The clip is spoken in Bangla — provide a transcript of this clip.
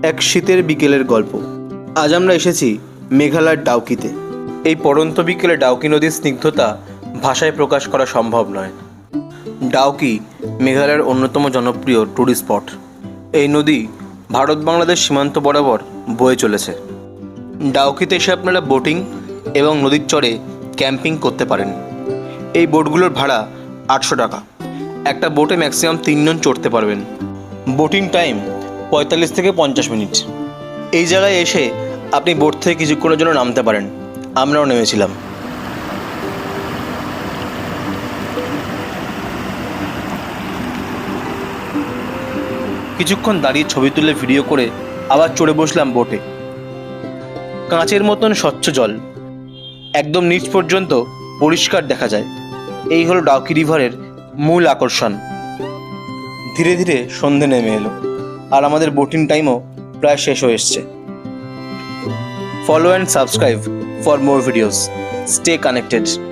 এক শীতের বিকেলের গল্প। আজ আমরা এসেছি মেঘালয়ের ডাউকিতে। এই পড়ন্ত বিকেলে ডাউকি নদীর স্নিগ্ধতা ভাষায় প্রকাশ করা সম্ভব নয়। ডাউকি মেঘালয়ের অন্যতম জনপ্রিয় ট্যুরিস্ট স্পট। এই নদী ভারত বাংলাদেশ সীমান্ত বরাবর বয়ে চলেছে। ডাউকিতে এসে আপনারা বোটিং এবং নদীর চরে ক্যাম্পিং করতে পারেন। এই বোটগুলোর ভাড়া 800 টাকা। একটা বোটে ম্যাক্সিমাম 3 জন চড়তে পারবেন। বোটিং টাইম 45 থেকে 50 মিনিট। এই জায়গায় এসে আপনি বোট থেকে কিছুক্ষণের জন্য নামতে পারেন। আমরাও নেমেছিলাম। কিছুক্ষণ দাঁড়িয়ে ছবি তুলে ভিডিও করে আবার চড়ে বসলাম বোটে। কাঁচের মতন স্বচ্ছ জল, একদম নিচ পর্যন্ত পরিষ্কার দেখা যায়। এই হলো ডাউকি রিভারের মূল আকর্ষণ। ধীরে ধীরে সন্ধে নেমে এলো আর আমাদের বোটিং টাইমও প্রায় শেষ হয়ে এসছে। Follow and subscribe for more videos. Stay connected.